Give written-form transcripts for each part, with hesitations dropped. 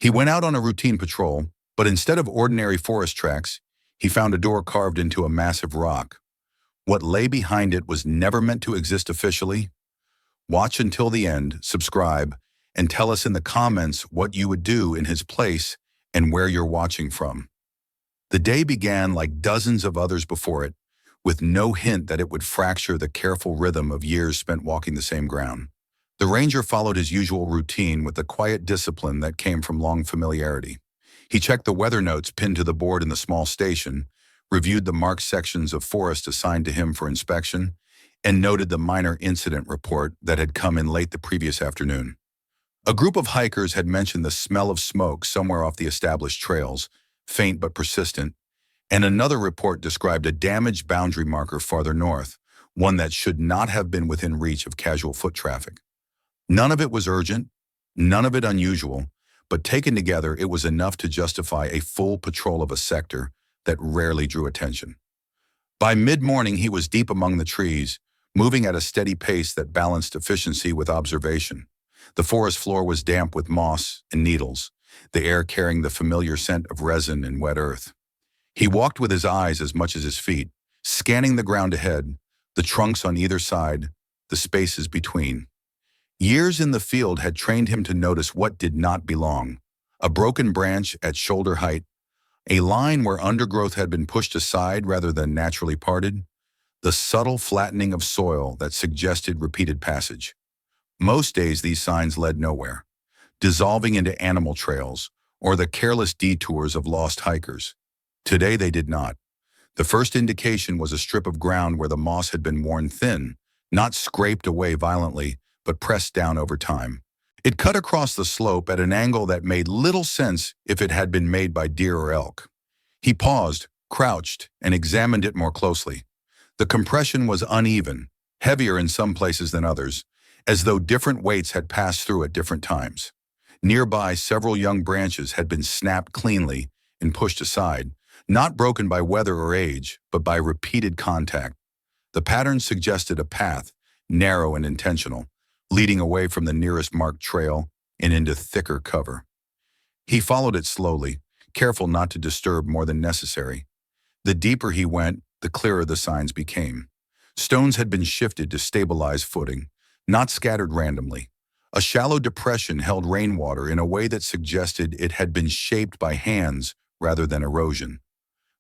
He went out on a routine patrol, but instead of ordinary forest tracks, he found a door carved into a massive rock. What lay behind it was never meant to exist officially. Watch until the end, subscribe, and tell us in the comments what you would do in his place and where you're watching from. The day began like dozens of others before it, with no hint that it would fracture the careful rhythm of years spent walking the same ground. The ranger followed his usual routine with the quiet discipline that came from long familiarity. He checked the weather notes pinned to the board in the small station, reviewed the marked sections of forest assigned to him for inspection, and noted the minor incident report that had come in late the previous afternoon. A group of hikers had mentioned the smell of smoke somewhere off the established trails, faint but persistent, and another report described a damaged boundary marker farther north, one that should not have been within reach of casual foot traffic. None of it was urgent, none of it unusual, but taken together it was enough to justify a full patrol of a sector that rarely drew attention. By mid-morning he was deep among the trees, moving at a steady pace that balanced efficiency with observation. The forest floor was damp with moss and needles, the air carrying the familiar scent of resin and wet earth. He walked with his eyes as much as his feet, scanning the ground ahead, the trunks on either side, the spaces between. Years in the field had trained him to notice what did not belong: a broken branch at shoulder height, a line where undergrowth had been pushed aside rather than naturally parted, the subtle flattening of soil that suggested repeated passage. Most days these signs led nowhere, dissolving into animal trails or the careless detours of lost hikers. Today they did not. The first indication was a strip of ground where the moss had been worn thin, not scraped away violently, but pressed down over time. It cut across the slope at an angle that made little sense if it had been made by deer or elk. He paused, crouched, and examined it more closely. The compression was uneven, heavier in some places than others, as though different weights had passed through at different times. Nearby, several young branches had been snapped cleanly and pushed aside, not broken by weather or age, but by repeated contact. The pattern suggested a path, narrow and intentional, leading away from the nearest marked trail and into thicker cover. He followed it slowly, careful not to disturb more than necessary. The deeper he went, the clearer the signs became. Stones had been shifted to stabilize footing, not scattered randomly. A shallow depression held rainwater in a way that suggested it had been shaped by hands rather than erosion.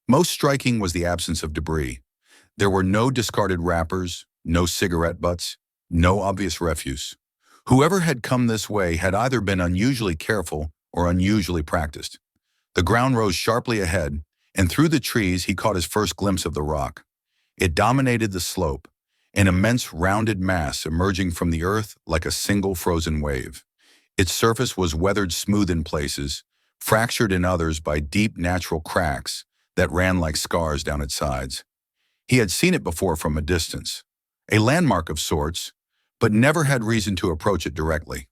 Most striking was the absence of debris. There were no discarded wrappers, no cigarette butts, no obvious refuse. Whoever had come this way had either been unusually careful or unusually practiced. The ground rose sharply ahead, and through the trees he caught his first glimpse of the rock. It dominated the slope, an immense rounded mass emerging from the earth like a single frozen wave. Its surface was weathered smooth in places, fractured in others by deep natural cracks that ran like scars down its sides. He had seen it before from a distance, a landmark of sorts, but never had reason to approach it directly.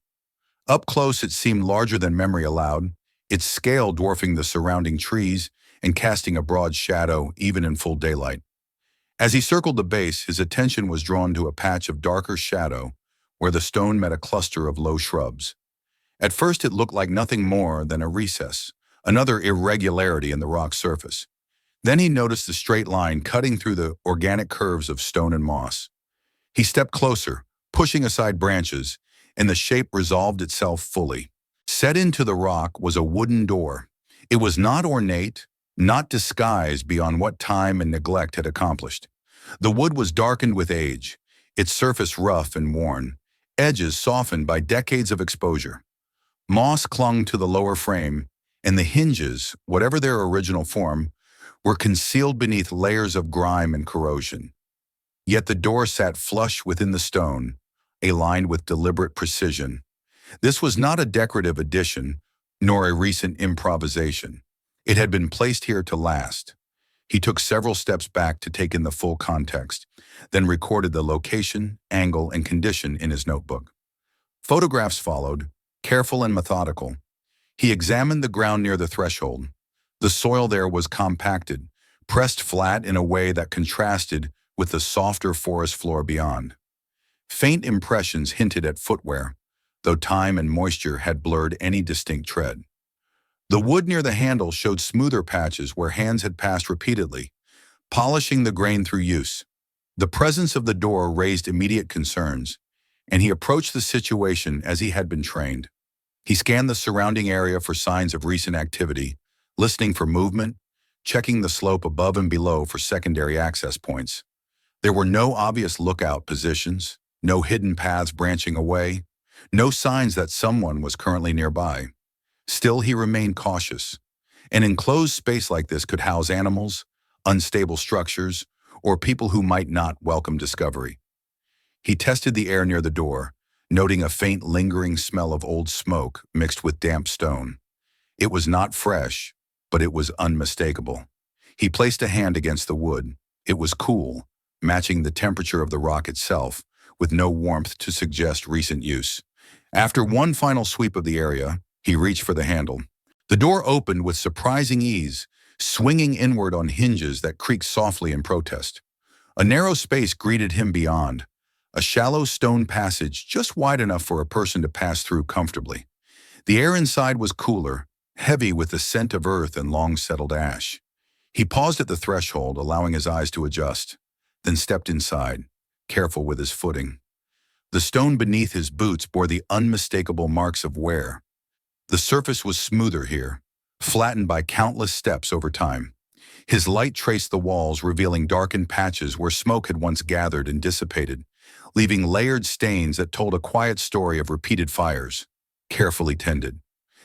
Up close it seemed larger than memory allowed, its scale dwarfing the surrounding trees and casting a broad shadow even in full daylight. As he circled the base, his attention was drawn to a patch of darker shadow where the stone met a cluster of low shrubs. At first it looked like nothing more than a recess, another irregularity in the rock's surface. Then he noticed the straight line cutting through the organic curves of stone and moss. He stepped closer, pushing aside branches, and the shape resolved itself fully. Set into the rock was a wooden door. It was not ornate, not disguised beyond what time and neglect had accomplished. The wood was darkened with age, its surface rough and worn, edges softened by decades of exposure. Moss clung to the lower frame, and the hinges, whatever their original form, were concealed beneath layers of grime and corrosion. Yet the door sat flush within the stone, aligned with deliberate precision. This was not a decorative addition, nor a recent improvisation. It had been placed here to last. He took several steps back to take in the full context, then recorded the location, angle, and condition in his notebook. Photographs followed, careful and methodical. He examined the ground near the threshold. The soil there was compacted, pressed flat in a way that contrasted with the softer forest floor beyond. Faint impressions hinted at footwear, though time and moisture had blurred any distinct tread. The wood near the handle showed smoother patches where hands had passed repeatedly, polishing the grain through use. The presence of the door raised immediate concerns, and he approached the situation as he had been trained. He scanned the surrounding area for signs of recent activity, listening for movement, checking the slope above and below for secondary access points. There were no obvious lookout positions, no hidden paths branching away, no signs that someone was currently nearby. Still, he remained cautious. An enclosed space like this could house animals, unstable structures, or people who might not welcome discovery. He tested the air near the door, noting a faint lingering smell of old smoke mixed with damp stone. It was not fresh, but it was unmistakable. He placed a hand against the wood. It was cool, matching the temperature of the rock itself, with no warmth to suggest recent use. After one final sweep of the area, he reached for the handle. The door opened with surprising ease, swinging inward on hinges that creaked softly in protest. A narrow space greeted him beyond, a shallow stone passage just wide enough for a person to pass through comfortably. The air inside was cooler, heavy with the scent of earth and long-settled ash. He paused at the threshold, allowing his eyes to adjust, then stepped inside, careful with his footing. The stone beneath his boots bore the unmistakable marks of wear. The surface was smoother here, flattened by countless steps over time. His light traced the walls, revealing darkened patches where smoke had once gathered and dissipated, leaving layered stains that told a quiet story of repeated fires, carefully tended.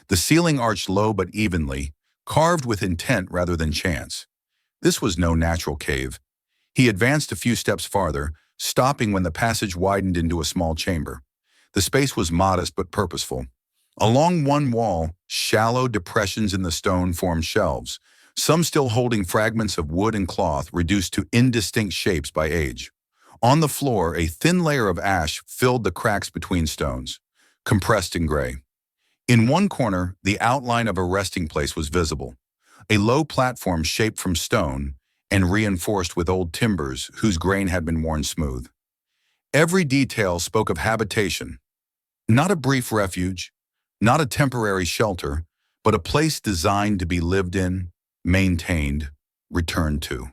The ceiling arched low but evenly, carved with intent rather than chance. This was no natural cave. He advanced a few steps farther, stopping when the passage widened into a small chamber. The space was modest but purposeful. Along one wall, shallow depressions in the stone formed shelves, some still holding fragments of wood and cloth reduced to indistinct shapes by age. On the floor, a thin layer of ash filled the cracks between stones, compressed in gray. In one corner, the outline of a resting place was visible, a low platform shaped from stone and reinforced with old timbers whose grain had been worn smooth. Every detail spoke of habitation, not a brief refuge, not a temporary shelter, but a place designed to be lived in, maintained, returned to.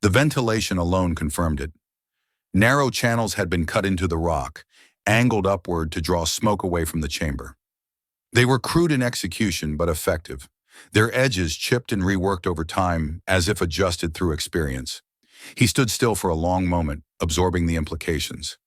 The ventilation alone confirmed it. Narrow channels had been cut into the rock, angled upward to draw smoke away from the chamber. They were crude in execution but effective, their edges chipped and reworked over time as if adjusted through experience. He stood still for a long moment, absorbing the implications.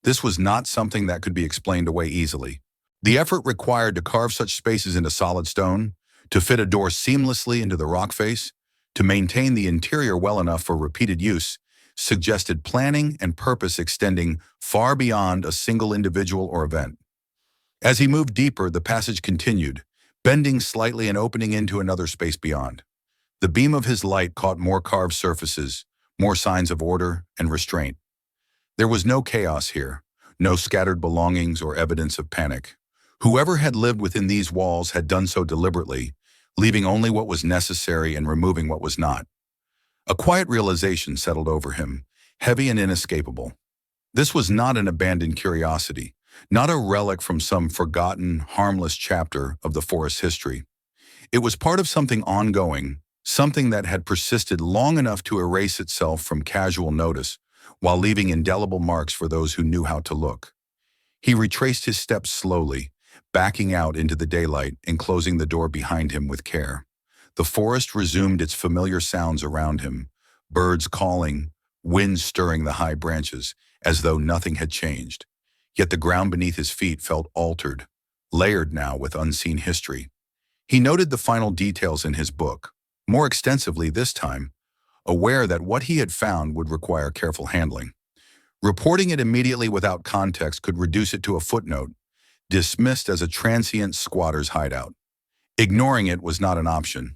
This was not something that could be explained away easily. The effort required to carve such spaces into solid stone, to fit a door seamlessly into the rock face, to maintain the interior well enough for repeated use, suggested planning and purpose extending far beyond a single individual or event. As he moved deeper, the passage continued, bending slightly and opening into another space beyond. The beam of his light caught more carved surfaces, more signs of order and restraint. There was no chaos here, no scattered belongings or evidence of panic. Whoever had lived within these walls had done so deliberately, leaving only what was necessary and removing what was not. A quiet realization settled over him, heavy and inescapable. This was not an abandoned curiosity, not a relic from some forgotten, harmless chapter of the forest's history. It was part of something ongoing, something that had persisted long enough to erase itself from casual notice, while leaving indelible marks for those who knew how to look. He retraced his steps slowly, backing out into the daylight and closing the door behind him with care. The forest resumed its familiar sounds around him, birds calling, wind stirring the high branches, as though nothing had changed. Yet the ground beneath his feet felt altered, layered now with unseen history. He noted the final details in his book, more extensively this time, aware that what he had found would require careful handling. Reporting it immediately without context could reduce it to a footnote, dismissed as a transient squatter's hideout. Ignoring it was not an option.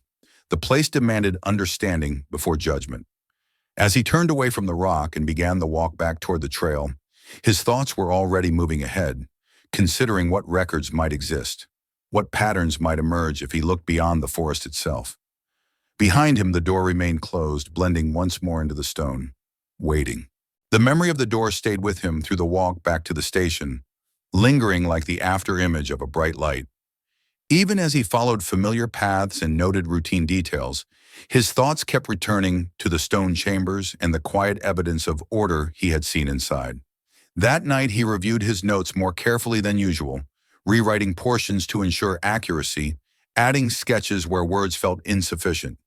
The place demanded understanding before judgment. As he turned away from the rock and began the walk back toward the trail, his thoughts were already moving ahead, considering what records might exist, what patterns might emerge if he looked beyond the forest itself. Behind him, the door remained closed, blending once more into the stone, waiting. The memory of the door stayed with him through the walk back to the station, lingering like the after-image of a bright light. Even as he followed familiar paths and noted routine details, his thoughts kept returning to the stone chambers and the quiet evidence of order he had seen inside. That night he reviewed his notes more carefully than usual, rewriting portions to ensure accuracy, adding sketches where words felt insufficient.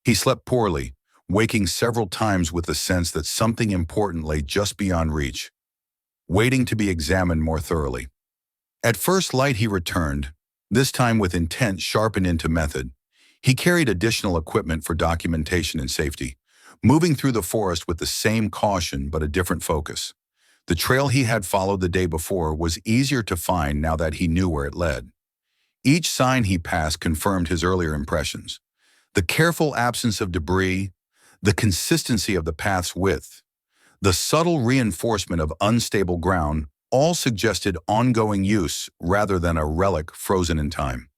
He slept poorly, waking several times with the sense that something important lay just beyond reach, waiting to be examined more thoroughly. At first light he returned, this time with intent sharpened into method. He carried additional equipment for documentation and safety, moving through the forest with the same caution but a different focus. The trail he had followed the day before was easier to find now that he knew where it led. Each sign he passed confirmed his earlier impressions. The careful absence of debris, the consistency of the path's width, the subtle reinforcement of unstable ground all suggested ongoing use rather than a relic frozen in time.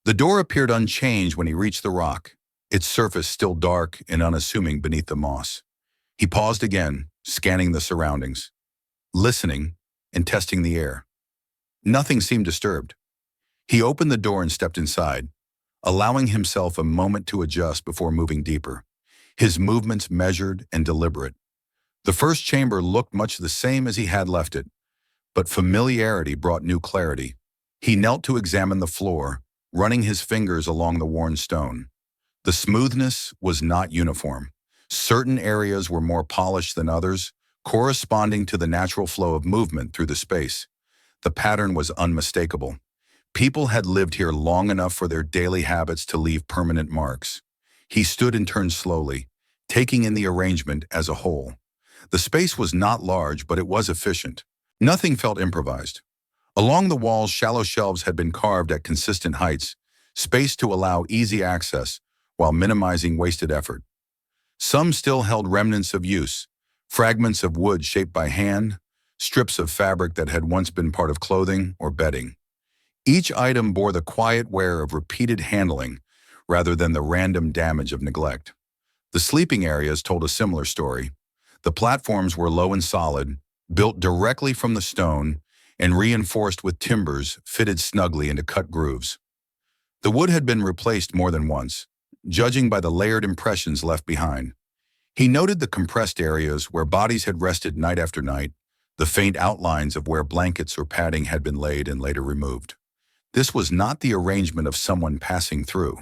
The door appeared unchanged when he reached the rock, its surface still dark and unassuming beneath the moss. He paused again, scanning the surroundings, listening and testing the air. Nothing seemed disturbed. He opened the door and stepped inside, allowing himself a moment to adjust before moving deeper, his movements measured and deliberate. The first chamber looked much the same as he had left it, but familiarity brought new clarity. He knelt to examine the floor, running his fingers along the worn stone. The smoothness was not uniform. Certain areas were more polished than others, corresponding to the natural flow of movement through the space. The pattern was unmistakable. People had lived here long enough for their daily habits to leave permanent marks. He stood and turned slowly, taking in the arrangement as a whole. The space was not large, but it was efficient. Nothing felt improvised. Along the walls, shallow shelves had been carved at consistent heights, spaced to allow easy access while minimizing wasted effort. Some still held remnants of use, fragments of wood shaped by hand, strips of fabric that had once been part of clothing or bedding. Each item bore the quiet wear of repeated handling rather than the random damage of neglect. The sleeping areas told a similar story. The platforms were low and solid, built directly from the stone and reinforced with timbers fitted snugly into cut grooves. The wood had been replaced more than once, judging by the layered impressions left behind. He noted the compressed areas where bodies had rested night after night, the faint outlines of where blankets or padding had been laid and later removed. This was not the arrangement of someone passing through.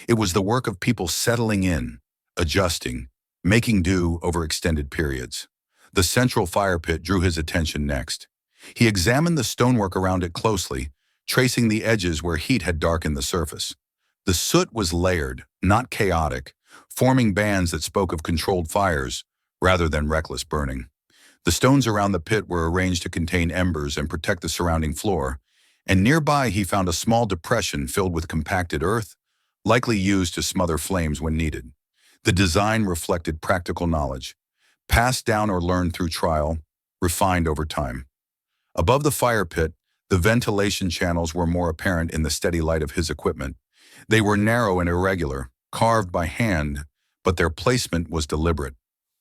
It was the work of people settling in, adjusting, making do over extended periods. The central fire pit drew his attention next. He examined the stonework around it closely, tracing the edges where heat had darkened the surface. The soot was layered, not chaotic, forming bands that spoke of controlled fires rather than reckless burning. The stones around the pit were arranged to contain embers and protect the surrounding floor, and nearby he found a small depression filled with compacted earth, likely used to smother flames when needed. The design reflected practical knowledge, passed down or learned through trial, refined over time. Above the fire pit, the ventilation channels were more apparent in the steady light of his equipment. They were narrow and irregular, carved by hand, but their placement was deliberate.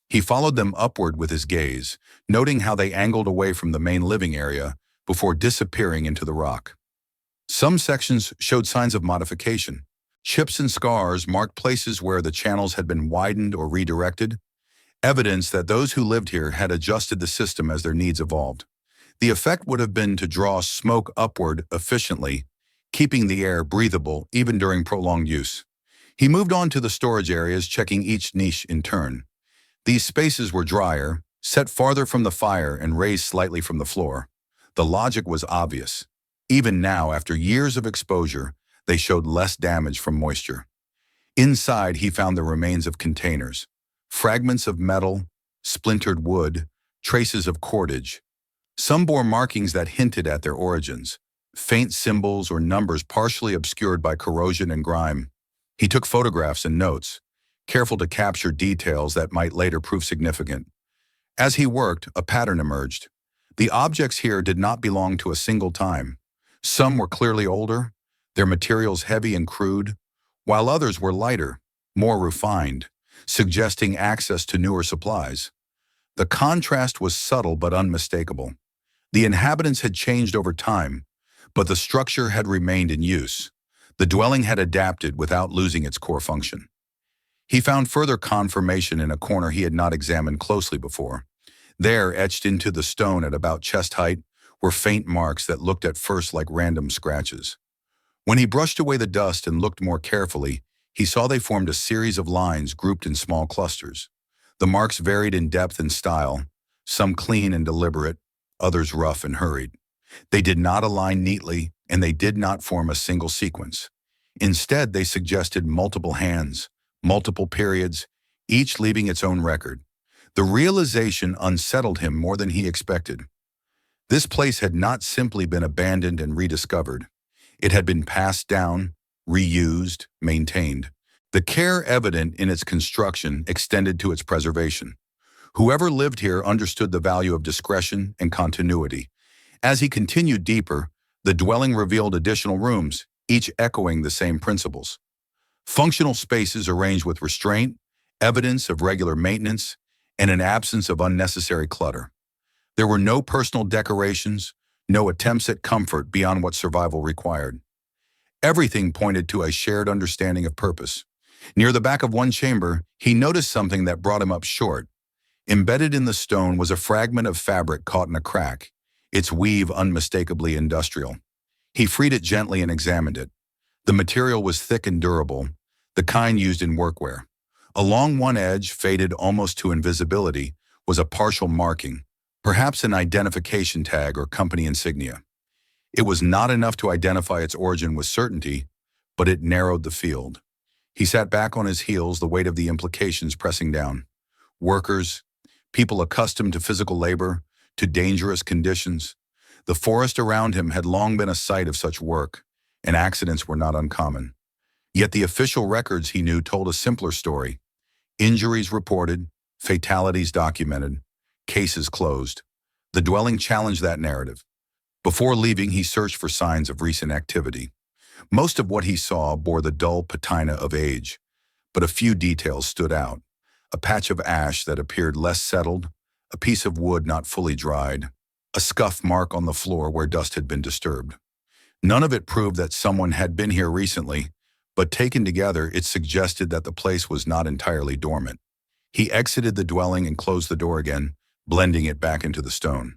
He followed them upward with his gaze, noting how they angled away from the main living area before disappearing into the rock. Some sections showed signs of modification. Chips and scars marked places where the channels had been widened or redirected, evidence that those who lived here had adjusted the system as their needs evolved. The effect would have been to draw smoke upward efficiently, keeping the air breathable even during prolonged use. He moved on to the storage areas, checking each niche in turn. These spaces were drier, set farther from the fire and raised slightly from the floor. The logic was obvious. Even now, after years of exposure, they showed less damage from moisture. Inside, he found the remains of containers, fragments of metal, splintered wood, traces of cordage. Some bore markings that hinted at their origins, faint symbols or numbers partially obscured by corrosion and grime. He took photographs and notes, careful to capture details that might later prove significant. As he worked, a pattern emerged. The objects here did not belong to a single time. Some were clearly older, their materials heavy and crude, while others were lighter, more refined, suggesting access to newer supplies. The contrast was subtle but unmistakable. The inhabitants had changed over time, but the structure had remained in use. The dwelling had adapted without losing its core function. He found further confirmation in a corner he had not examined closely before. There, etched into the stone at about chest height, were faint marks that looked at first like random scratches. When he brushed away the dust and looked more carefully, he saw they formed a series of lines grouped in small clusters. The marks varied in depth and style, some clean and deliberate, others rough and hurried. They did not align neatly, and they did not form a single sequence. Instead, they suggested multiple hands, multiple periods, each leaving its own record. The realization unsettled him more than he expected. This place had not simply been abandoned and rediscovered. It had been passed down, reused, maintained. The care evident in its construction extended to its preservation. Whoever lived here understood the value of discretion and continuity. As he continued deeper, the dwelling revealed additional rooms, each echoing the same principles. Functional spaces arranged with restraint, evidence of regular maintenance, and an absence of unnecessary clutter. There were no personal decorations, no attempts at comfort beyond what survival required. Everything pointed to a shared understanding of purpose. Near the back of one chamber, he noticed something that brought him up short. Embedded in the stone was a fragment of fabric caught in a crack, its weave unmistakably industrial. He freed it gently and examined it. The material was thick and durable, the kind used in workwear. Along one edge, faded almost to invisibility, was a partial marking, perhaps an identification tag or company insignia. It was not enough to identify its origin with certainty, but it narrowed the field. He sat back on his heels, the weight of the implications pressing down. Workers, people accustomed to physical labor, to dangerous conditions. The forest around him had long been a site of such work, and accidents were not uncommon. Yet the official records he knew told a simpler story. Injuries reported, fatalities documented, cases closed. The dwelling challenged that narrative. Before leaving, he searched for signs of recent activity. Most of what he saw bore the dull patina of age, but a few details stood out. A patch of ash that appeared less settled, a piece of wood not fully dried, a scuff mark on the floor where dust had been disturbed. None of it proved that someone had been here recently, but taken together, it suggested that the place was not entirely dormant. He exited the dwelling and closed the door again, blending it back into the stone.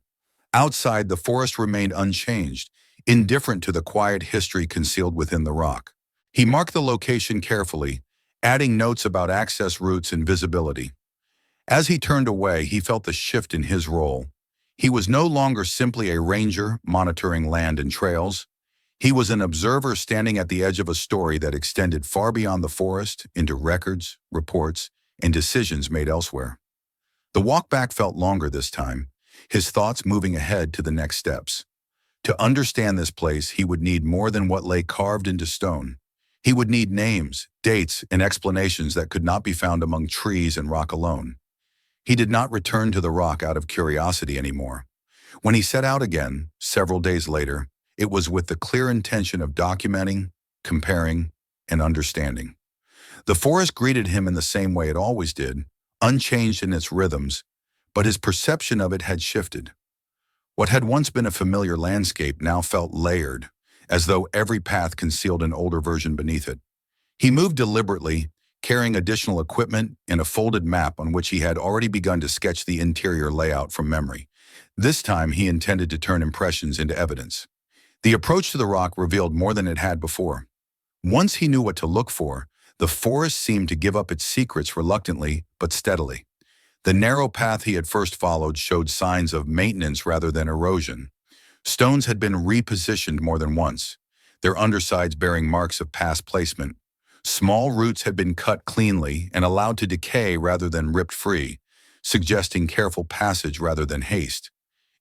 Outside, the forest remained unchanged, indifferent to the quiet history concealed within the rock. He marked the location carefully, adding notes about access routes and visibility. As he turned away, he felt the shift in his role. He was no longer simply a ranger monitoring land and trails. He was an observer standing at the edge of a story that extended far beyond the forest into records, reports, and decisions made elsewhere. The walk back felt longer this time, his thoughts moving ahead to the next steps. To understand this place, he would need more than what lay carved into stone. He would need names, dates, and explanations that could not be found among trees and rock alone. He did not return to the rock out of curiosity anymore. When he set out again, several days later, it was with the clear intention of documenting, comparing, and understanding. The forest greeted him in the same way it always did, unchanged in its rhythms, but his perception of it had shifted. What had once been a familiar landscape now felt layered, as though every path concealed an older version beneath it. He moved deliberately, carrying additional equipment and a folded map on which he had already begun to sketch the interior layout from memory. This time he intended to turn impressions into evidence. The approach to the rock revealed more than it had before. Once he knew what to look for, the forest seemed to give up its secrets reluctantly but steadily. The narrow path he had first followed showed signs of maintenance rather than erosion. Stones had been repositioned more than once, their undersides bearing marks of past placement. Small roots had been cut cleanly and allowed to decay rather than ripped free, suggesting careful passage rather than haste.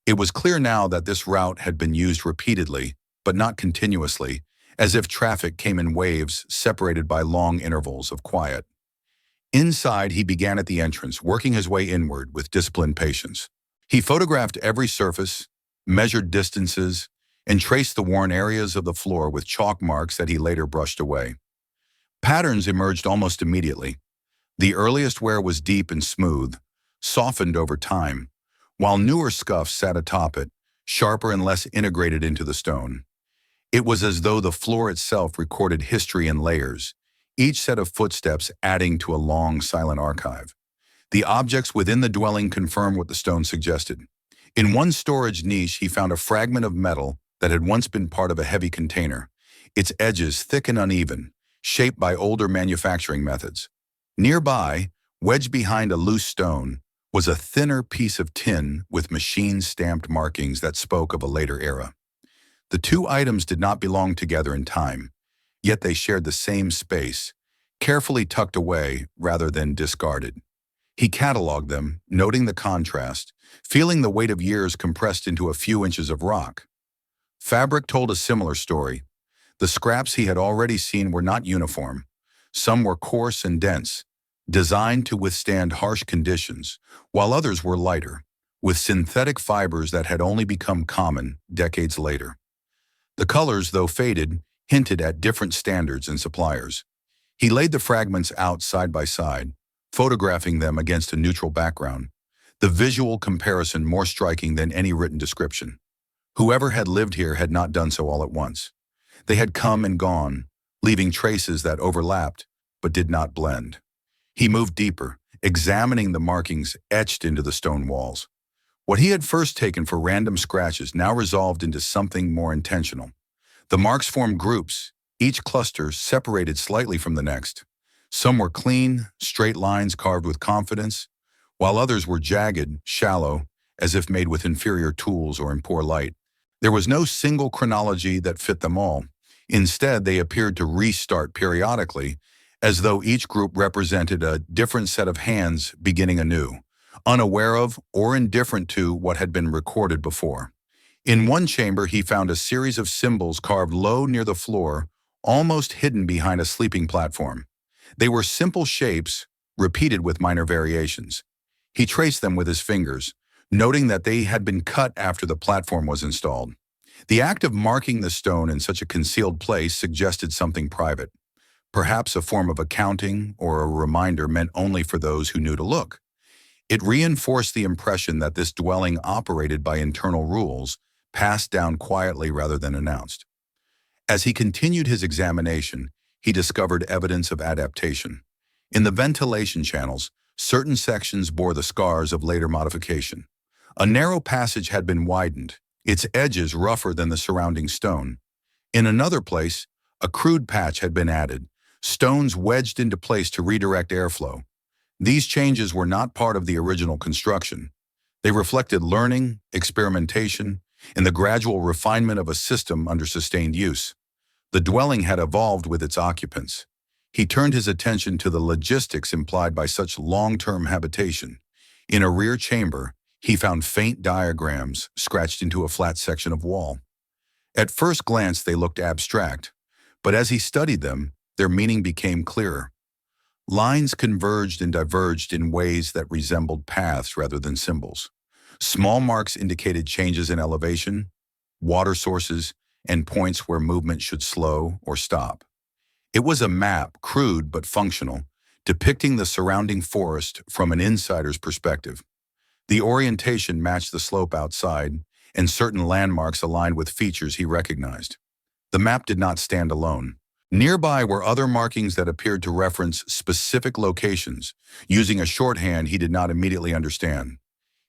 It was clear now that this route had been used repeatedly, but not continuously, as if traffic came in waves separated by long intervals of quiet. Inside, he began at the entrance, working his way inward with disciplined patience. He photographed every surface, measured distances, and traced the worn areas of the floor with chalk marks that he later brushed away. Patterns emerged almost immediately. The earliest wear was deep and smooth, softened over time, while newer scuffs sat atop it, sharper and less integrated into the stone. It was as though the floor itself recorded history in layers, each set of footsteps adding to a long, silent archive. The objects within the dwelling confirmed what the stone suggested. In one storage niche, he found a fragment of metal that had once been part of a heavy container, its edges thick and uneven, shaped by older manufacturing methods. Nearby, wedged behind a loose stone, was a thinner piece of tin with machine-stamped markings that spoke of a later era. The two items did not belong together in time, yet they shared the same space, carefully tucked away rather than discarded. He cataloged them, noting the contrast, feeling the weight of years compressed into a few inches of rock. Fabric told a similar story. The scraps he had already seen were not uniform. Some were coarse and dense, designed to withstand harsh conditions, while others were lighter, with synthetic fibers that had only become common decades later. The colors, though faded, hinted at different standards and suppliers. He laid the fragments out side by side, photographing them against a neutral background, the visual comparison more striking than any written description. Whoever had lived here had not done so all at once. They had come and gone, leaving traces that overlapped but did not blend. He moved deeper, examining the markings etched into the stone walls. What he had first taken for random scratches now resolved into something more intentional. The marks formed groups, each cluster separated slightly from the next. Some were clean, straight lines carved with confidence, while others were jagged, shallow, as if made with inferior tools or in poor light. There was no single chronology that fit them all. Instead, they appeared to restart periodically, as though each group represented a different set of hands beginning anew, unaware of or indifferent to what had been recorded before. In one chamber, he found a series of symbols carved low near the floor, almost hidden behind a sleeping platform. They were simple shapes, repeated with minor variations. He traced them with his fingers, noting that they had been cut after the platform was installed. The act of marking the stone in such a concealed place suggested something private, perhaps a form of accounting or a reminder meant only for those who knew to look. It reinforced the impression that this dwelling operated by internal rules, passed down quietly rather than announced. As he continued his examination, he discovered evidence of adaptation. In the ventilation channels, certain sections bore the scars of later modification. A narrow passage had been widened, its edges rougher than the surrounding stone. In another place, a crude patch had been added, stones wedged into place to redirect airflow. These changes were not part of the original construction. They reflected learning, experimentation, and the gradual refinement of a system under sustained use. The dwelling had evolved with its occupants. He turned his attention to the logistics implied by such long-term habitation. In a rear chamber, he found faint diagrams scratched into a flat section of wall. At first glance, they looked abstract, but as he studied them, their meaning became clearer. Lines converged and diverged in ways that resembled paths rather than symbols. Small marks indicated changes in elevation, water sources, and points where movement should slow or stop. It was a map, crude but functional, depicting the surrounding forest from an insider's perspective. The orientation matched the slope outside, and certain landmarks aligned with features he recognized. The map did not stand alone. Nearby were other markings that appeared to reference specific locations, using a shorthand he did not immediately understand.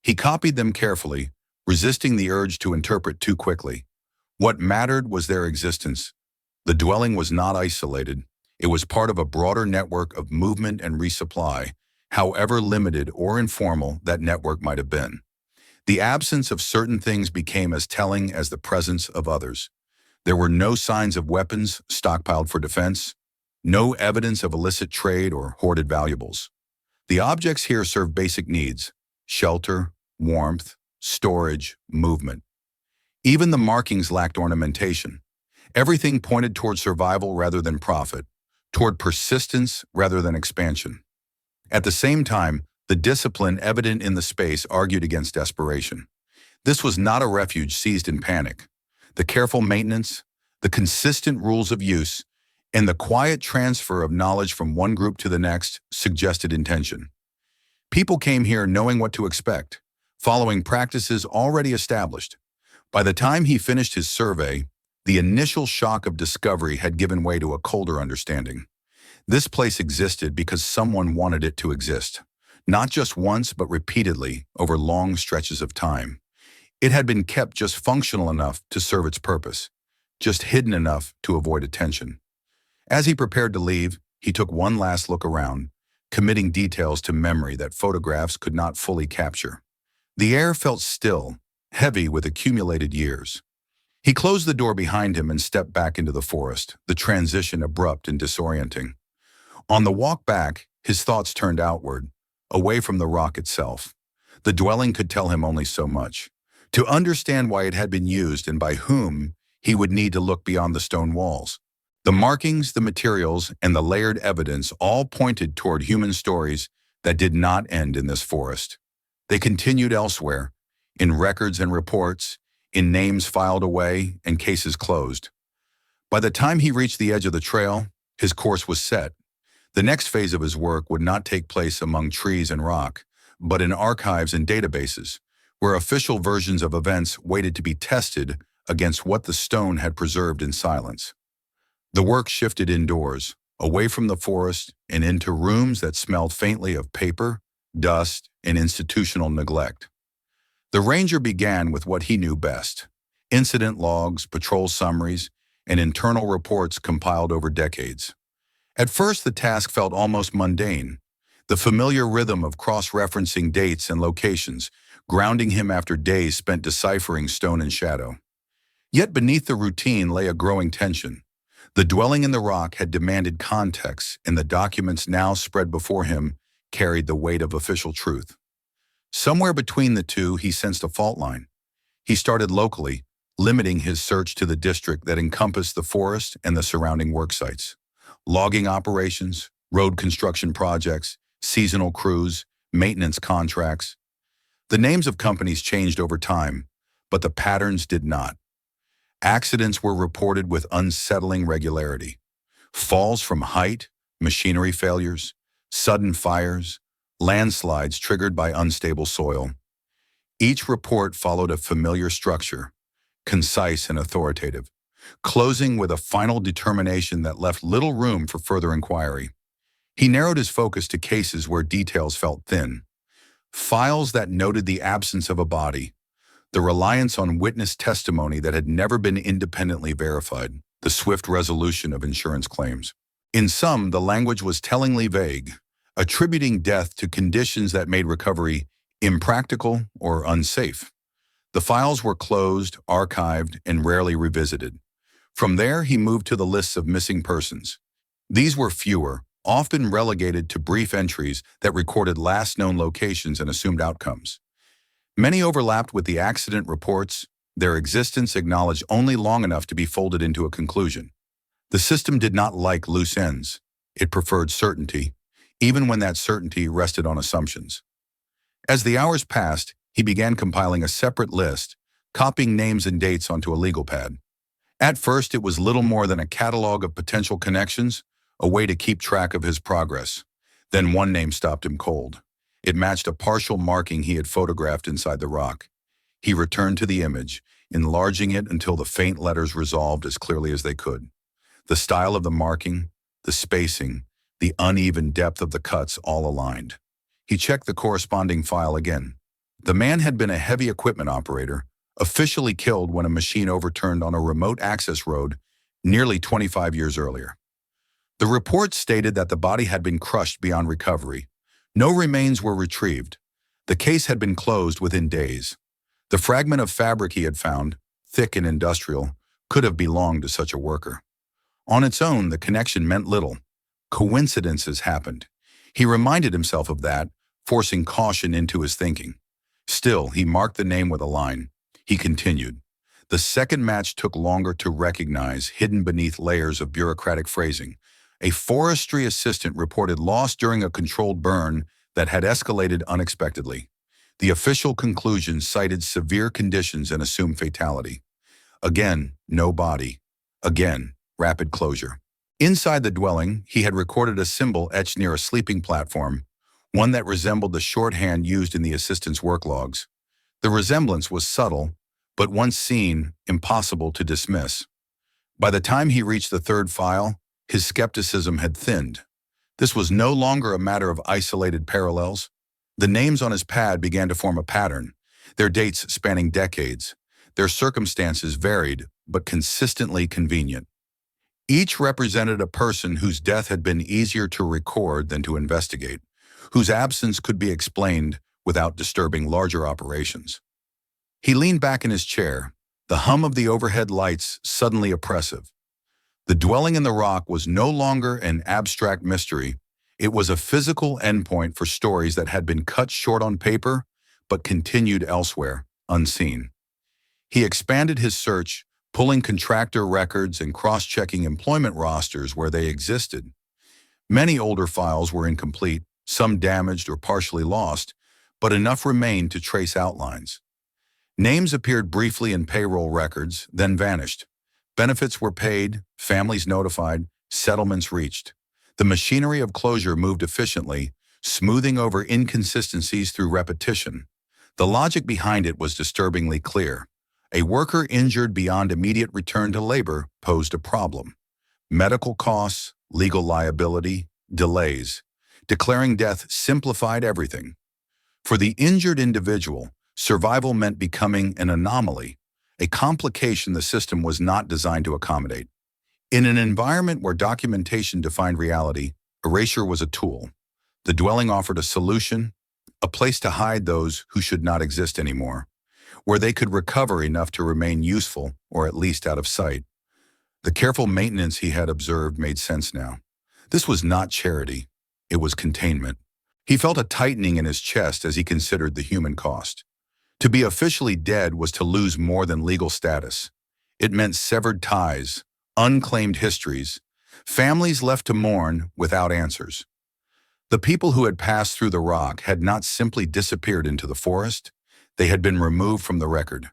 He copied them carefully, resisting the urge to interpret too quickly. What mattered was their existence. The dwelling was not isolated. It was part of a broader network of movement and resupply, however limited or informal that network might have been. The absence of certain things became as telling as the presence of others. There were no signs of weapons stockpiled for defense, no evidence of illicit trade or hoarded valuables. The objects here served basic needs: shelter, warmth, storage, movement. Even the markings lacked ornamentation. Everything pointed toward survival rather than profit, toward persistence rather than expansion. At the same time, the discipline evident in the space argued against desperation. This was not a refuge seized in panic. The careful maintenance, the consistent rules of use, and the quiet transfer of knowledge from one group to the next suggested intention. People came here knowing what to expect, following practices already established. By the time he finished his survey, The initial shock of discovery had given way to a colder understanding. This place existed because someone wanted it to exist, not just once but repeatedly over long stretches of time. It had been kept just functional enough to serve its purpose, just hidden enough to avoid attention. As he prepared to leave, he took one last look around, committing details to memory that photographs could not fully capture. The air felt still, heavy with accumulated years. He closed the door behind him and stepped back into the forest, the transition abrupt and disorienting. On the walk back, his thoughts turned outward, away from the rock itself. The dwelling could tell him only so much. To understand why it had been used and by whom, he would need to look beyond the stone walls. The markings, the materials, and the layered evidence all pointed toward human stories that did not end in this forest. They continued elsewhere, in records and reports, in names filed away and cases closed. By the time he reached the edge of the trail, his course was set. The next phase of his work would not take place among trees and rock, but in archives and databases, where official versions of events waited to be tested against what the stone had preserved in silence. The work shifted indoors, away from the forest and into rooms that smelled faintly of paper, dust, and institutional neglect. The ranger began with what he knew best: incident logs, patrol summaries, and internal reports compiled over decades. At first, the task felt almost mundane, the familiar rhythm of cross-referencing dates and locations, grounding him after days spent deciphering stone and shadow. Yet beneath the routine lay a growing tension. The dwelling in the rock had demanded context, and the documents now spread before him carried the weight of official truth. Somewhere between the two, he sensed a fault line. He started locally, limiting his search to the district that encompassed the forest and the surrounding work sites. Logging operations, road construction projects, seasonal crews, maintenance contracts. The names of companies changed over time, but the patterns did not. Accidents were reported with unsettling regularity. Falls from height, machinery failures, sudden fires, landslides triggered by unstable soil. Each report followed a familiar structure, concise and authoritative, closing with a final determination that left little room for further inquiry. He narrowed his focus to cases where details felt thin. Files that noted the absence of a body, the reliance on witness testimony that had never been independently verified, the swift resolution of insurance claims. In some, the language was tellingly vague, attributing death to conditions that made recovery impractical or unsafe. The files were closed, archived, and rarely revisited. From there, he moved to the lists of missing persons. These were fewer, often relegated to brief entries that recorded last known locations and assumed outcomes. Many overlapped with the accident reports, their existence acknowledged only long enough to be folded into a conclusion. The system did not like loose ends. It preferred certainty, even when that certainty rested on assumptions. As the hours passed, he began compiling a separate list, copying names and dates onto a legal pad. At first, it was little more than a catalog of potential connections, a way to keep track of his progress. Then one name stopped him cold. It matched a partial marking he had photographed inside the rock. He returned to the image, enlarging it until the faint letters resolved as clearly as they could. The style of the marking, the spacing, the uneven depth of the cuts all aligned. He checked the corresponding file again. The man had been a heavy equipment operator, officially killed when a machine overturned on a remote access road nearly 25 years earlier. The report stated that the body had been crushed beyond recovery. No remains were retrieved. The case had been closed within days. The fragment of fabric he had found, thick and industrial, could have belonged to such a worker. On its own, the connection meant little. Coincidences happened. He reminded himself of that, forcing caution into his thinking. Still, he marked the name with a line. He continued. The second match took longer to recognize, hidden beneath layers of bureaucratic phrasing. A forestry assistant reported loss during a controlled burn that had escalated unexpectedly. The official conclusion cited severe conditions and assumed fatality. Again, no body. Again, rapid closure. Inside the dwelling, he had recorded a symbol etched near a sleeping platform, one that resembled the shorthand used in the assistant's work logs. The resemblance was subtle, but once seen, impossible to dismiss. By the time he reached the third file, his skepticism had thinned. This was no longer a matter of isolated parallels. The names on his pad began to form a pattern, their dates spanning decades. Their circumstances varied, but consistently convenient. Each represented a person whose death had been easier to record than to investigate, whose absence could be explained without disturbing larger operations. He leaned back in his chair, the hum of the overhead lights suddenly oppressive. The dwelling in the rock was no longer an abstract mystery. It was a physical endpoint for stories that had been cut short on paper, but continued elsewhere, unseen. He expanded his search, pulling contractor records and cross-checking employment rosters where they existed. Many older files were incomplete, some damaged or partially lost, but enough remained to trace outlines. Names appeared briefly in payroll records, then vanished. Benefits were paid, families notified, settlements reached. The machinery of closure moved efficiently, smoothing over inconsistencies through repetition. The logic behind it was disturbingly clear. A worker injured beyond immediate return to labor posed a problem. Medical costs, legal liability, delays. Declaring death simplified everything. For the injured individual, survival meant becoming an anomaly, a complication the system was not designed to accommodate. In an environment where documentation defined reality, erasure was a tool. The dwelling offered a solution, a place to hide those who should not exist anymore, where they could recover enough to remain useful or at least out of sight. The careful maintenance he had observed made sense now. This was not charity. It was containment. He felt a tightening in his chest as he considered the human cost. To be officially dead was to lose more than legal status. It meant severed ties, unclaimed histories, families left to mourn without answers. The people who had passed through the rock had not simply disappeared into the forest, they had been removed from the record.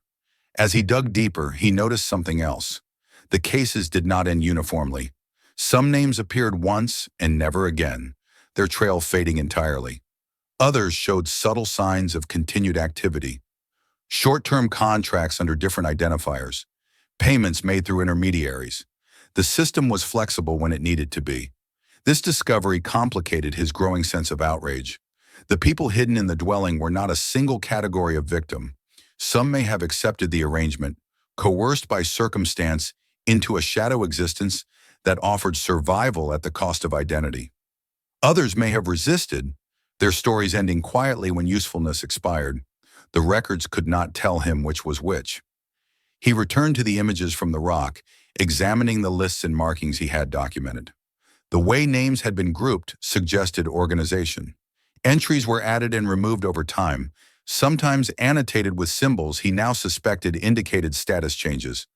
As he dug deeper, he noticed something else. The cases did not end uniformly. Some names appeared once and never again, their trail fading entirely. Others showed subtle signs of continued activity. Short-term contracts under different identifiers, payments made through intermediaries. The system was flexible when it needed to be. This discovery complicated his growing sense of outrage. The people hidden in the dwelling were not a single category of victim. Some may have accepted the arrangement, coerced by circumstance into a shadow existence that offered survival at the cost of identity. Others may have resisted, their stories ending quietly when usefulness expired. The records could not tell him which was which. He returned to the images from the rock, examining the lists and markings he had documented. The way names had been grouped suggested organization. Entries were added and removed over time, sometimes annotated with symbols he now suspected indicated status changes.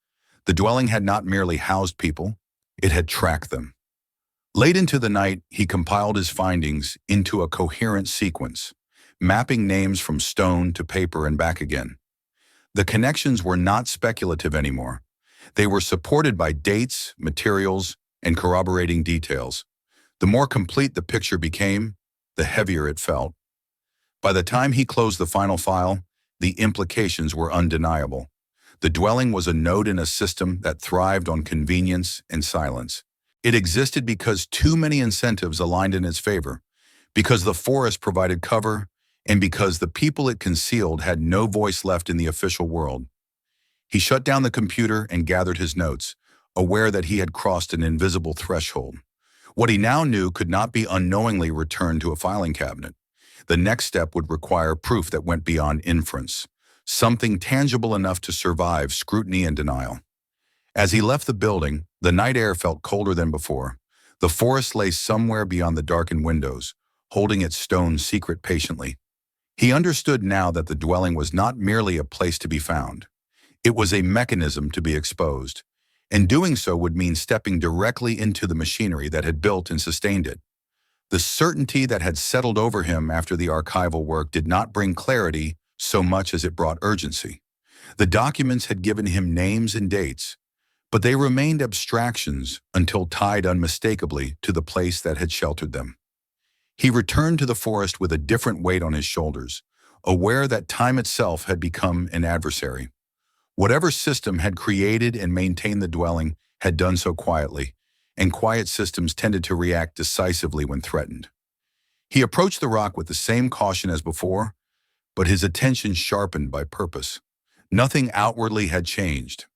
The dwelling had not merely housed people, it had tracked them. Late into the night, he compiled his findings into a coherent sequence, mapping names from stone to paper and back again. The connections were not speculative anymore. They were supported by dates, materials, and corroborating details. The more complete the picture became, the heavier it felt. By the time he closed the final file, the implications were undeniable. The dwelling was a node in a system that thrived on convenience and silence. It existed because too many incentives aligned in its favor, because the forest provided cover, and because the people it concealed had no voice left in the official world. He shut down the computer and gathered his notes, aware that he had crossed an invisible threshold. What he now knew could not be unknowingly returned to a filing cabinet. The next step would require proof that went beyond inference, something tangible enough to survive scrutiny and denial. As he left the building, the night air felt colder than before. The forest lay somewhere beyond the darkened windows, holding its stone secret patiently. He understood now that the dwelling was not merely a place to be found. It was a mechanism to be exposed, and doing so would mean stepping directly into the machinery that had built and sustained it. The certainty that had settled over him after the archival work did not bring clarity so much as it brought urgency. The documents had given him names and dates, but they remained abstractions until tied unmistakably to the place that had sheltered them. He returned to the forest with a different weight on his shoulders, aware that time itself had become an adversary. Whatever system had created and maintained the dwelling had done so quietly, and quiet systems tended to react decisively when threatened. He approached the rock with the same caution as before, but his attention sharpened by purpose. Nothing outwardly had changed.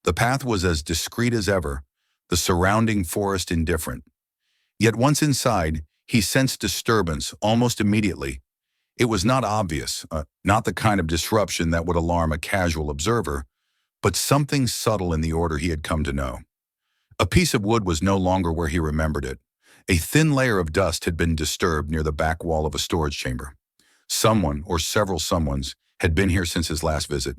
The path was as discreet as ever, the surrounding forest indifferent. Yet once inside, he sensed disturbance almost immediately. It was not obvious, not the kind of disruption that would alarm a casual observer, but something subtle in the order he had come to know. A piece of wood was no longer where he remembered it. A thin layer of dust had been disturbed near the back wall of a storage chamber. Someone, or several someones, had been here since his last visit.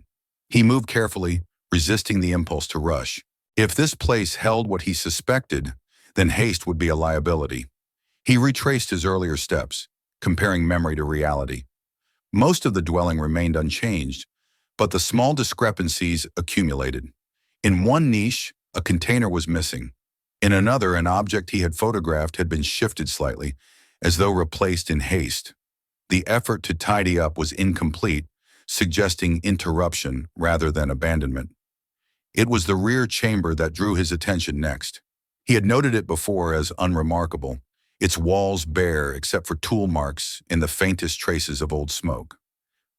He moved carefully, resisting the impulse to rush. If this place held what he suspected, then haste would be a liability. He retraced his earlier steps, comparing memory to reality. Most of the dwelling remained unchanged, but the small discrepancies accumulated. In one niche, a container was missing. In another, an object he had photographed had been shifted slightly, as though replaced in haste. The effort to tidy up was incomplete, suggesting interruption rather than abandonment. It was the rear chamber that drew his attention next. He had noted it before as unremarkable, its walls bare except for tool marks and the faintest traces of old smoke.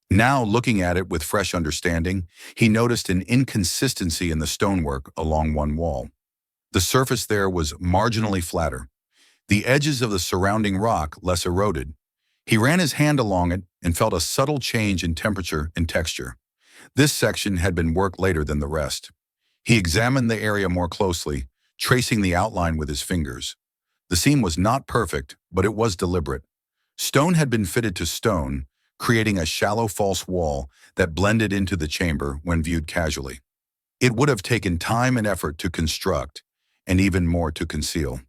Now, looking at it with fresh understanding, he noticed an inconsistency in the stonework along one wall. The surface there was marginally flatter, the edges of the surrounding rock less eroded. He ran his hand along it and felt a subtle change in temperature and texture. This section had been worked later than the rest. He examined the area more closely, tracing the outline with his fingers. The seam was not perfect, but it was deliberate. Stone had been fitted to stone, creating a shallow false wall that blended into the chamber when viewed casually. It would have taken time and effort to construct, and even more to conceal.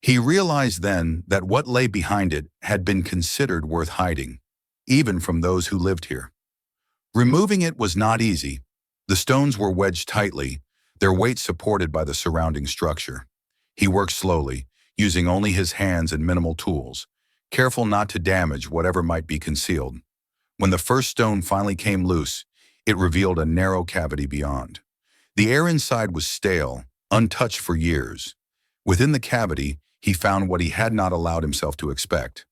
He realized then that what lay behind it had been considered worth hiding, even from those who lived here. Removing it was not easy. The stones were wedged tightly, their weight supported by the surrounding structure. He worked slowly, using only his hands and minimal tools, careful not to damage whatever might be concealed. When the first stone finally came loose, it revealed a narrow cavity beyond. The air inside was stale, untouched for years. Within the cavity, he found what he had not allowed himself to expect.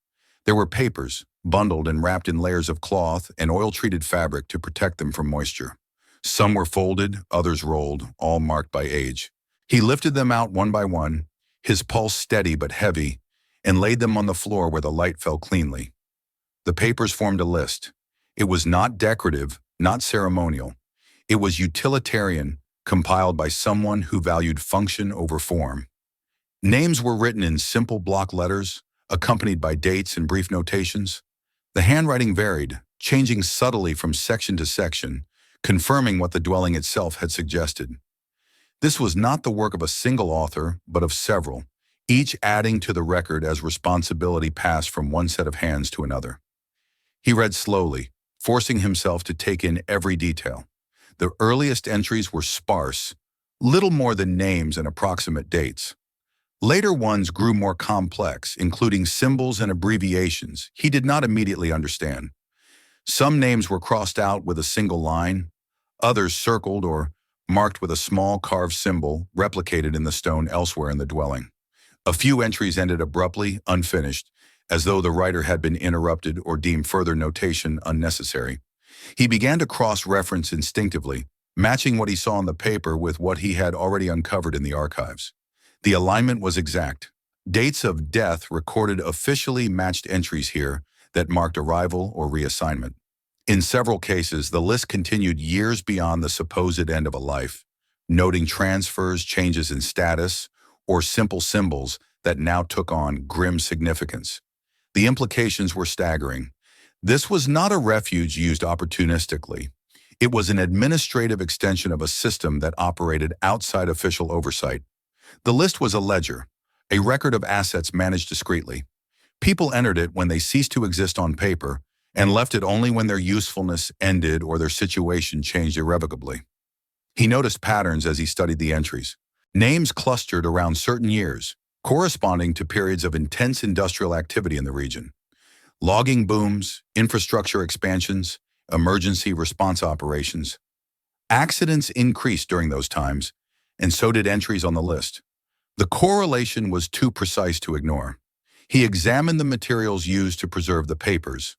There were papers, bundled and wrapped in layers of cloth and oil-treated fabric to protect them from moisture. Some were folded, others rolled, all marked by age. He lifted them out one by one, his pulse steady but heavy, and laid them on the floor where the light fell cleanly. The papers formed a list. It was not decorative, not ceremonial. It was utilitarian, compiled by someone who valued function over form. Names were written in simple block letters, accompanied by dates and brief notations. The handwriting varied, changing subtly from section to section, confirming what the dwelling itself had suggested. This was not the work of a single author, but of several, each adding to the record as responsibility passed from one set of hands to another. He read slowly, forcing himself to take in every detail. The earliest entries were sparse, little more than names and approximate dates. Later ones grew more complex, including symbols and abbreviations he did not immediately understand. Some names were crossed out with a single line, others circled or marked with a small carved symbol replicated in the stone elsewhere in the dwelling. A few entries ended abruptly, unfinished, as though the writer had been interrupted or deemed further notation unnecessary. He began to cross-reference instinctively, matching what he saw on the paper with what he had already uncovered in the archives. The alignment was exact. Dates of death recorded officially matched entries here that marked arrival or reassignment. In several cases, the list continued years beyond the supposed end of a life, noting transfers, changes in status, or simple symbols that now took on grim significance. The implications were staggering. This was not a refuge used opportunistically. It was an administrative extension of a system that operated outside official oversight. The list was a ledger, a record of assets managed discreetly. People entered it when they ceased to exist on paper and left it only when their usefulness ended or their situation changed irrevocably. He noticed patterns as he studied the entries. Names clustered around certain years, corresponding to periods of intense industrial activity in the region. Logging booms, infrastructure expansions, emergency response operations. Accidents increased during those times, and so did entries on the list. The correlation was too precise to ignore. He examined the materials used to preserve the papers.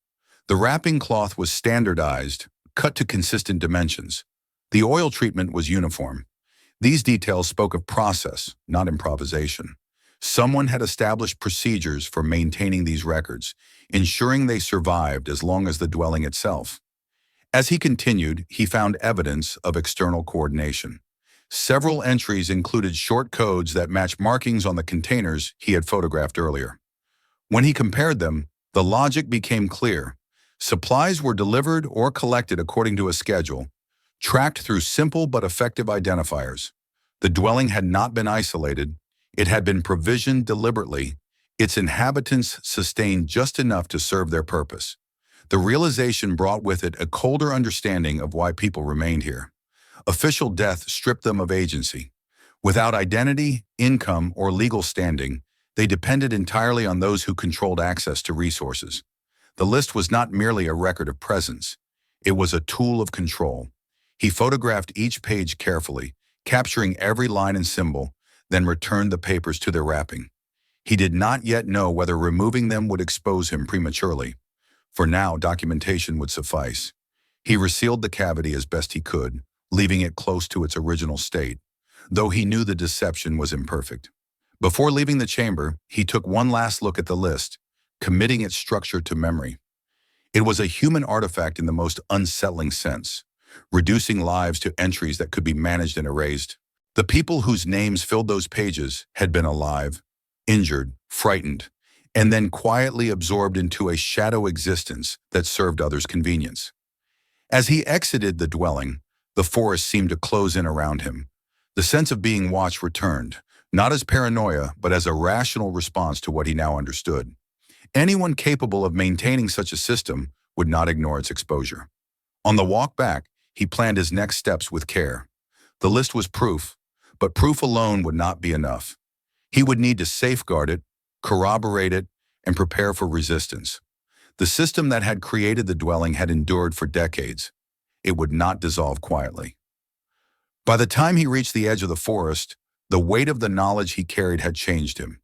The wrapping cloth was standardized, cut to consistent dimensions. The oil treatment was uniform. These details spoke of process, not improvisation. Someone had established procedures for maintaining these records, ensuring they survived as long as the dwelling itself. As he continued, he found evidence of external coordination. Several entries included short codes that matched markings on the containers he had photographed earlier. When he compared them, the logic became clear. Supplies were delivered or collected according to a schedule, tracked through simple but effective identifiers. The dwelling had not been isolated. It had been provisioned deliberately. Its inhabitants sustained just enough to serve their purpose. The realization brought with it a colder understanding of why people remained here. Official death stripped them of agency. Without identity, income, or legal standing, they depended entirely on those who controlled access to resources. The list was not merely a record of presence. It was a tool of control. He photographed each page carefully, capturing every line and symbol, then returned the papers to their wrapping. He did not yet know whether removing them would expose him prematurely. For now, documentation would suffice. He resealed the cavity as best he could, leaving it close to its original state, though he knew the deception was imperfect. Before leaving the chamber, he took one last look at the list, committing its structure to memory. It was a human artifact in the most unsettling sense, reducing lives to entries that could be managed and erased. The people whose names filled those pages had been alive, injured, frightened, and then quietly absorbed into a shadow existence that served others' convenience. As he exited the dwelling, the forest seemed to close in around him. The sense of being watched returned, not as paranoia, but as a rational response to what he now understood. Anyone capable of maintaining such a system would not ignore its exposure. On the walk back, he planned his next steps with care. The list was proof, but proof alone would not be enough. He would need to safeguard it, corroborate it, and prepare for resistance. The system that had created the dwelling had endured for decades. It would not dissolve quietly. By the time he reached the edge of the forest, the weight of the knowledge he carried had changed him.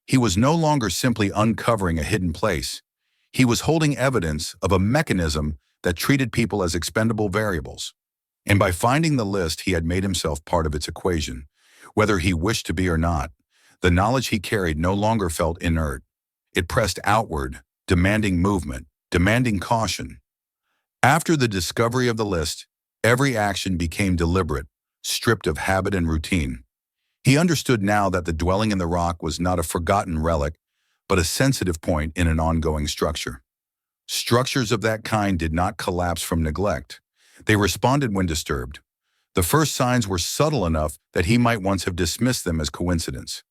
He was no longer simply uncovering a hidden place. He was holding evidence of a mechanism that treated people as expendable variables. And by finding the list, he had made himself part of its equation. Whether he wished to be or not, the knowledge he carried no longer felt inert. It pressed outward, demanding movement, demanding caution. After the discovery of the list, every action became deliberate, stripped of habit and routine. He understood now that the dwelling in the rock was not a forgotten relic, but a sensitive point in an ongoing structure. Structures of that kind did not collapse from neglect. They responded when disturbed. The first signs were subtle enough that he might once have dismissed them as coincidence.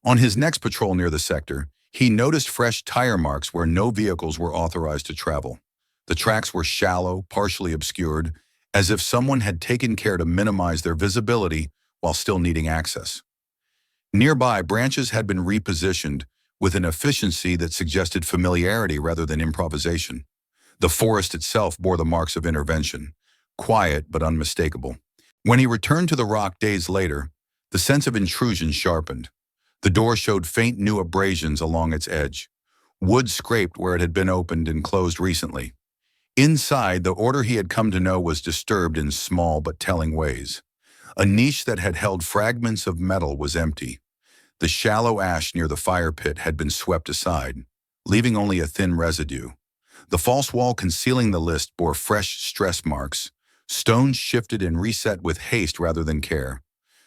On his next patrol near the sector, he noticed fresh tire marks where no vehicles were authorized to travel. The tracks were shallow, partially obscured, as if someone had taken care to minimize their visibility while still needing access. Nearby, branches had been repositioned with an efficiency that suggested familiarity rather than improvisation. The forest itself bore the marks of intervention, quiet but unmistakable. When he returned to the rock days later, the sense of intrusion sharpened. The door showed faint new abrasions along its edge. Wood scraped where it had been opened and closed recently. Inside, the order he had come to know was disturbed in small but telling ways. A niche that had held fragments of metal was empty. The shallow ash near the fire pit had been swept aside, leaving only a thin residue. The false wall concealing the list bore fresh stress marks. Stones shifted and reset with haste rather than care.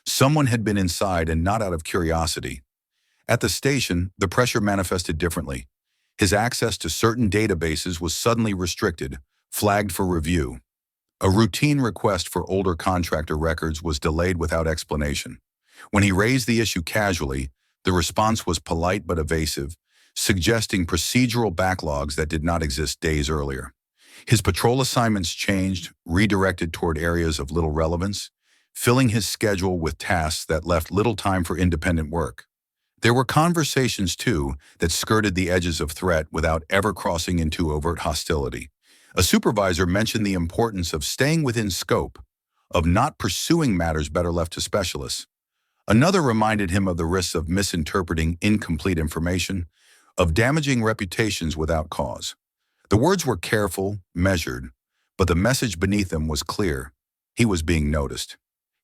Someone had been inside and not out of curiosity. At the station, the pressure manifested differently. His access to certain databases was suddenly restricted, flagged for review. A routine request for older contractor records was delayed without explanation. When he raised the issue casually, the response was polite but evasive, suggesting procedural backlogs that did not exist days earlier. His patrol assignments changed, redirected toward areas of little relevance, filling his schedule with tasks that left little time for independent work. There were conversations, too, that skirted the edges of threat without ever crossing into overt hostility. A supervisor mentioned the importance of staying within scope, of not pursuing matters better left to specialists. Another reminded him of the risks of misinterpreting incomplete information, of damaging reputations without cause. The words were careful, measured, but the message beneath them was clear. He was being noticed.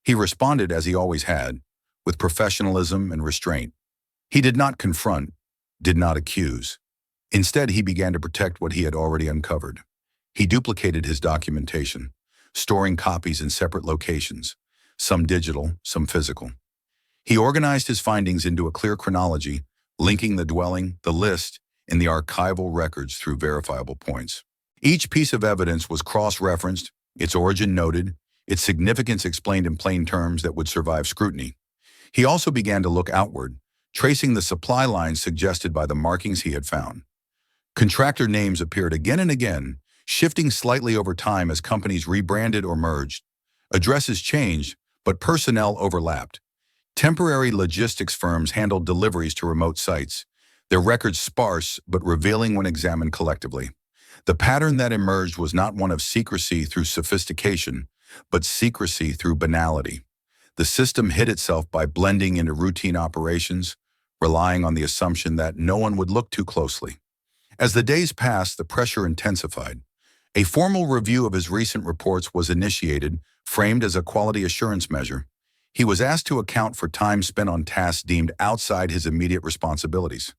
He responded as he always had, with professionalism and restraint. He did not confront, did not accuse. Instead, he began to protect what he had already uncovered. He duplicated his documentation, storing copies in separate locations, some digital, some physical. He organized his findings into a clear chronology, linking the dwelling, the list, and the archival records through verifiable points. Each piece of evidence was cross-referenced, its origin noted, its significance explained in plain terms that would survive scrutiny. He also began to look outward, tracing the supply lines suggested by the markings he had found. Contractor names appeared again and again, shifting slightly over time as companies rebranded or merged. Addresses changed, but personnel overlapped. Temporary logistics firms handled deliveries to remote sites, their records sparse but revealing when examined collectively. The pattern that emerged was not one of secrecy through sophistication, but secrecy through banality. The system hid itself by blending into routine operations, relying on the assumption that no one would look too closely. As the days passed, the pressure intensified. A formal review of his recent reports was initiated, framed as a quality assurance measure. He was asked to account for time spent on tasks deemed outside his immediate responsibilities.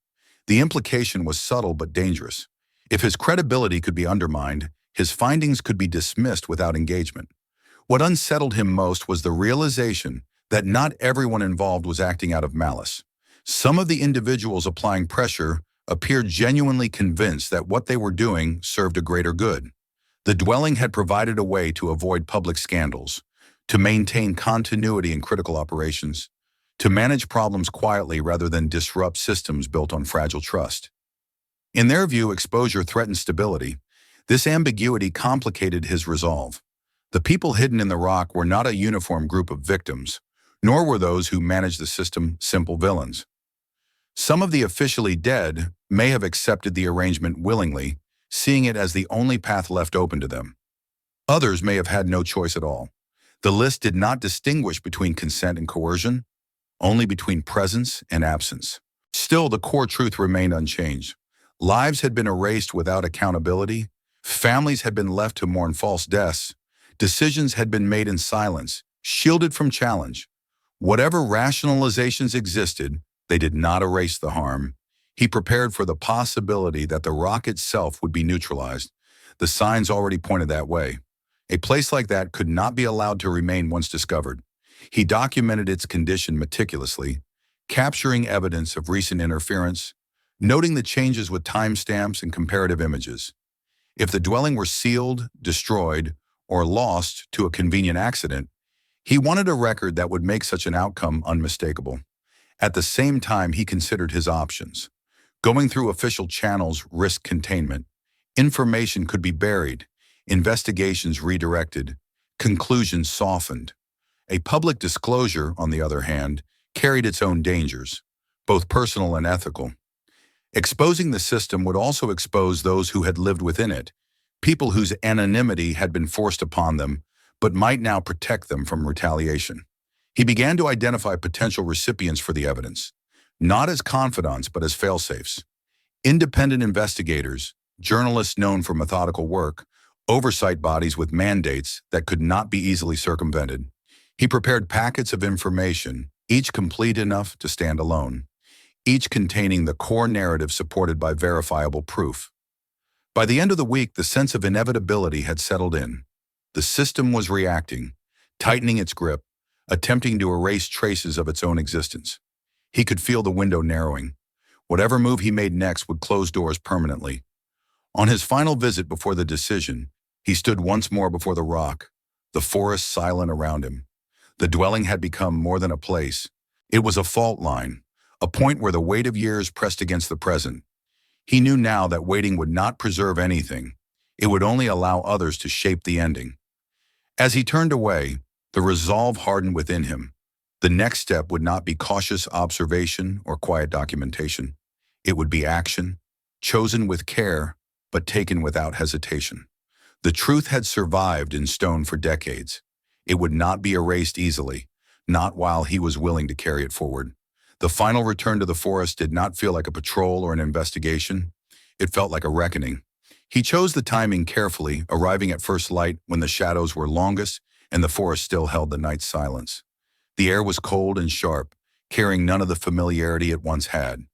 The implication was subtle but dangerous. If his credibility could be undermined, his findings could be dismissed without engagement. What unsettled him most was the realization that not everyone involved was acting out of malice. Some of the individuals applying pressure appeared genuinely convinced that what they were doing served a greater good. The dwelling had provided a way to avoid public scandals, to maintain continuity in critical operations, to manage problems quietly rather than disrupt systems built on fragile trust. In their view, exposure threatened stability. This ambiguity complicated his resolve. The people hidden in the rock were not a uniform group of victims, nor were those who managed the system simple villains. Some of the officially dead may have accepted the arrangement willingly, seeing it as the only path left open to them. Others may have had no choice at all. The list did not distinguish between consent and coercion, only between presence and absence. Still, the core truth remained unchanged. Lives had been erased without accountability, families had been left to mourn false deaths, decisions had been made in silence, shielded from challenge. Whatever rationalizations existed, they did not erase the harm. He prepared for the possibility that the rock itself would be neutralized. The signs already pointed that way. A place like that could not be allowed to remain once discovered. He documented its condition meticulously, capturing evidence of recent interference, noting the changes with timestamps and comparative images. If the dwelling were sealed, destroyed, or lost to a convenient accident, he wanted a record that would make such an outcome unmistakable. At the same time, he considered his options. Going through official channels risked containment. Information could be buried, investigations redirected, conclusions softened. A public disclosure, on the other hand, carried its own dangers, both personal and ethical. Exposing the system would also expose those who had lived within it, people whose anonymity had been forced upon them, but might now protect them from retaliation. He began to identify potential recipients for the evidence, not as confidants but as fail-safes. Independent investigators, journalists known for methodical work, oversight bodies with mandates that could not be easily circumvented. He prepared packets of information, each complete enough to stand alone, each containing the core narrative supported by verifiable proof. By the end of the week, the sense of inevitability had settled in. The system was reacting, tightening its grip, attempting to erase traces of its own existence. He could feel the window narrowing. Whatever move he made next would close doors permanently. On his final visit before the decision, he stood once more before the rock, the forest silent around him. The dwelling had become more than a place. It was a fault line, a point where the weight of years pressed against the present. He knew now that waiting would not preserve anything. It would only allow others to shape the ending. As he turned away, the resolve hardened within him. The next step would not be cautious observation or quiet documentation. It would be action, chosen with care, but taken without hesitation. The truth had survived in stone for decades. It would not be erased easily, not while he was willing to carry it forward. The final return to the forest did not feel like a patrol or an investigation. It felt like a reckoning. He chose the timing carefully, arriving at first light when the shadows were longest and the forest still held the night's silence. The air was cold and sharp, carrying none of the familiarity it once had.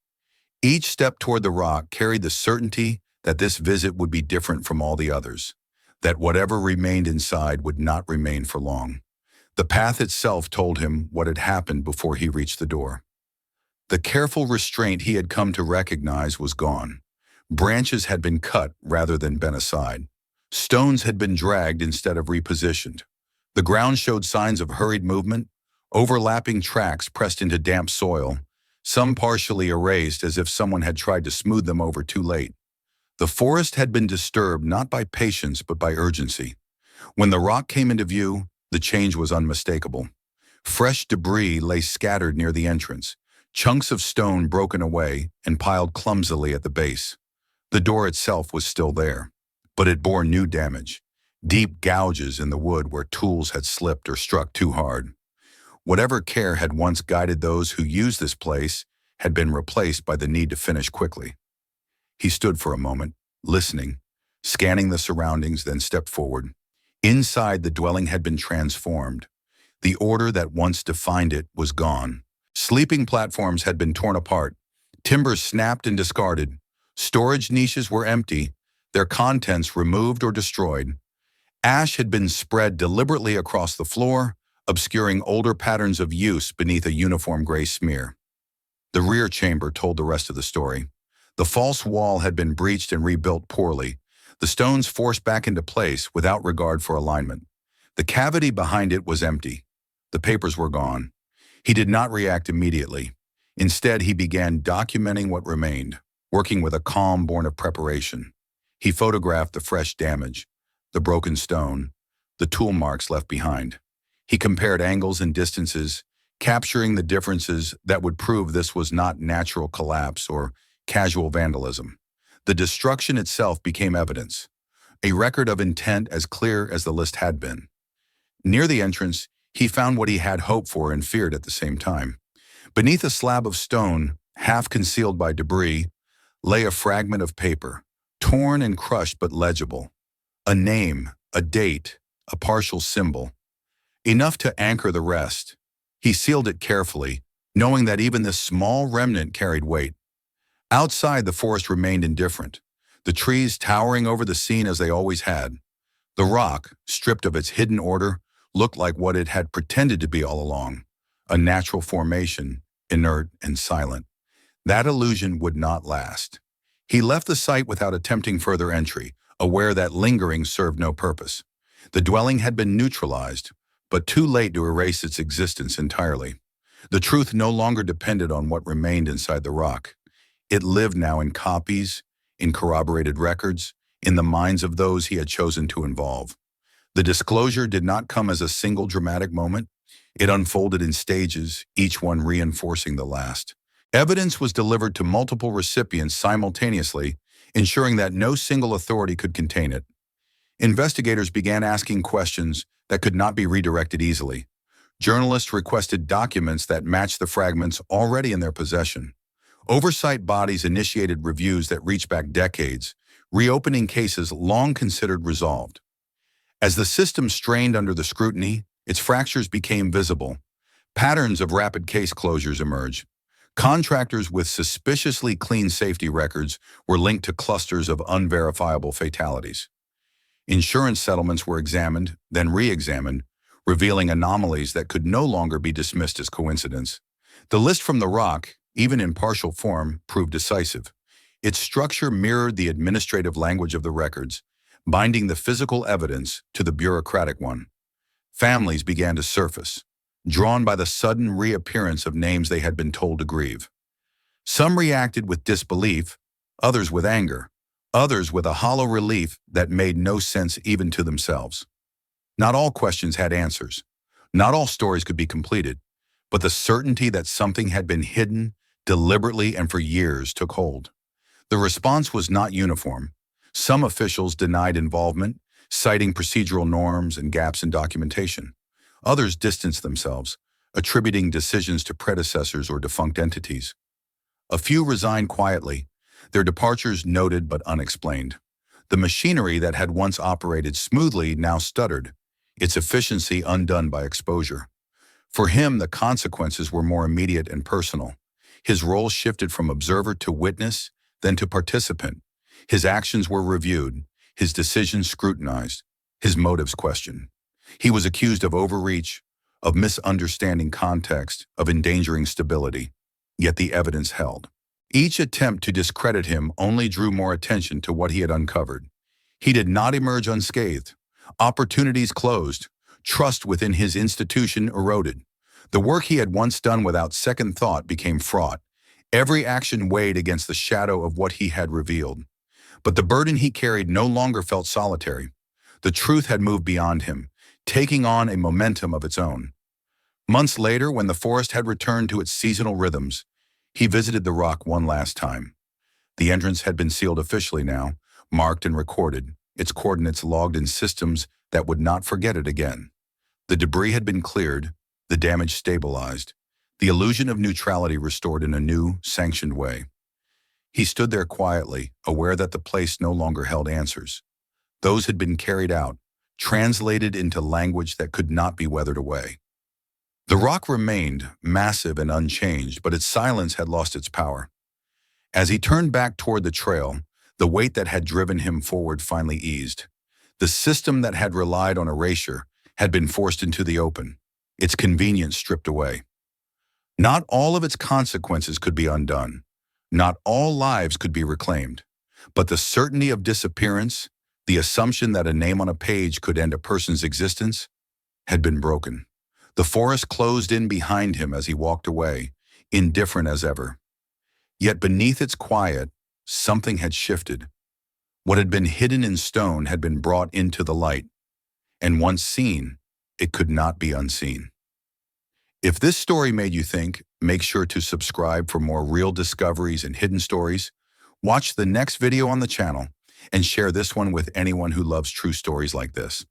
Each step toward the rock carried the certainty that this visit would be different from all the others, that whatever remained inside would not remain for long. The path itself told him what had happened before he reached the door. The careful restraint he had come to recognize was gone. Branches had been cut rather than bent aside. Stones had been dragged instead of repositioned. The ground showed signs of hurried movement, overlapping tracks pressed into damp soil, some partially erased as if someone had tried to smooth them over too late. The forest had been disturbed not by patience but by urgency. When the rock came into view, the change was unmistakable. Fresh debris lay scattered near the entrance, chunks of stone broken away and piled clumsily at the base. The door itself was still there, but it bore new damage, deep gouges in the wood where tools had slipped or struck too hard. Whatever care had once guided those who used this place had been replaced by the need to finish quickly. He stood for a moment, listening, scanning the surroundings, then stepped forward. Inside, the dwelling had been transformed. The order that once defined it was gone. Sleeping platforms had been torn apart, timbers snapped and discarded. Storage niches were empty, their contents removed or destroyed. Ash had been spread deliberately across the floor, obscuring older patterns of use beneath a uniform gray smear. The rear chamber told the rest of the story. The false wall had been breached and rebuilt poorly, the stones forced back into place without regard for alignment. The cavity behind it was empty. The papers were gone. He did not react immediately. Instead, he began documenting what remained, working with a calm born of preparation. He photographed the fresh damage, the broken stone, the tool marks left behind. He compared angles and distances, capturing the differences that would prove this was not natural collapse or casual vandalism. The destruction itself became evidence, a record of intent as clear as the list had been. Near the entrance, he found what he had hoped for and feared at the same time. Beneath a slab of stone, half concealed by debris, lay a fragment of paper, torn and crushed but legible. A name, a date, a partial symbol. Enough to anchor the rest. He sealed it carefully, knowing that even this small remnant carried weight. Outside, the forest remained indifferent, the trees towering over the scene as they always had. The rock, stripped of its hidden order, looked like what it had pretended to be all along, a natural formation, inert and silent. That illusion would not last. He left the site without attempting further entry, aware that lingering served no purpose. The dwelling had been neutralized, but too late to erase its existence entirely. The truth no longer depended on what remained inside the rock. It lived now in copies, in corroborated records, in the minds of those he had chosen to involve. The disclosure did not come as a single dramatic moment. It unfolded in stages, each one reinforcing the last. Evidence was delivered to multiple recipients simultaneously, ensuring that no single authority could contain it. Investigators began asking questions that could not be redirected easily. Journalists requested documents that matched the fragments already in their possession. Oversight bodies initiated reviews that reached back decades, reopening cases long considered resolved. As the system strained under the scrutiny, its fractures became visible. Patterns of rapid case closures emerged. Contractors with suspiciously clean safety records were linked to clusters of unverifiable fatalities. Insurance settlements were examined, then re-examined, revealing anomalies that could no longer be dismissed as coincidence. The list from the rock, even in partial form, proved decisive. Its structure mirrored the administrative language of the records, binding the physical evidence to the bureaucratic one. Families began to surface, drawn by the sudden reappearance of names they had been told to grieve. Some reacted with disbelief, others with anger, others with a hollow relief that made no sense even to themselves. Not all questions had answers. Not all stories could be completed, but the certainty that something had been hidden deliberately and for years took hold. The response was not uniform. Some officials denied involvement, citing procedural norms and gaps in documentation. Others distanced themselves, attributing decisions to predecessors or defunct entities. A few resigned quietly, their departures noted but unexplained. The machinery that had once operated smoothly now stuttered, its efficiency undone by exposure. For him, the consequences were more immediate and personal. His role shifted from observer to witness, then to participant. His actions were reviewed, his decisions scrutinized, his motives questioned. He was accused of overreach, of misunderstanding context, of endangering stability. Yet the evidence held. Each attempt to discredit him only drew more attention to what he had uncovered. He did not emerge unscathed. Opportunities closed. Trust within his institution eroded. The work he had once done without second thought became fraught. Every action weighed against the shadow of what he had revealed. But the burden he carried no longer felt solitary. The truth had moved beyond him, taking on a momentum of its own. Months later, when the forest had returned to its seasonal rhythms, he visited the rock one last time. The entrance had been sealed officially now, marked and recorded, its coordinates logged in systems that would not forget it again. The debris had been cleared, the damage stabilized, the illusion of neutrality restored in a new, sanctioned way. He stood there quietly, aware that the place no longer held answers. Those had been carried out, translated into language that could not be weathered away. The rock remained, massive and unchanged, but its silence had lost its power. As he turned back toward the trail, the weight that had driven him forward finally eased. The system that had relied on erasure had been forced into the open, its convenience stripped away. Not all of its consequences could be undone. Not all lives could be reclaimed. But the certainty of disappearance, the assumption that a name on a page could end a person's existence, had been broken. The forest closed in behind him as he walked away, indifferent as ever. Yet beneath its quiet, something had shifted. What had been hidden in stone had been brought into the light, and once seen, it could not be unseen. If this story made you think, make sure to subscribe for more real discoveries and hidden stories. Watch the next video on the channel and share this one with anyone who loves true stories like this.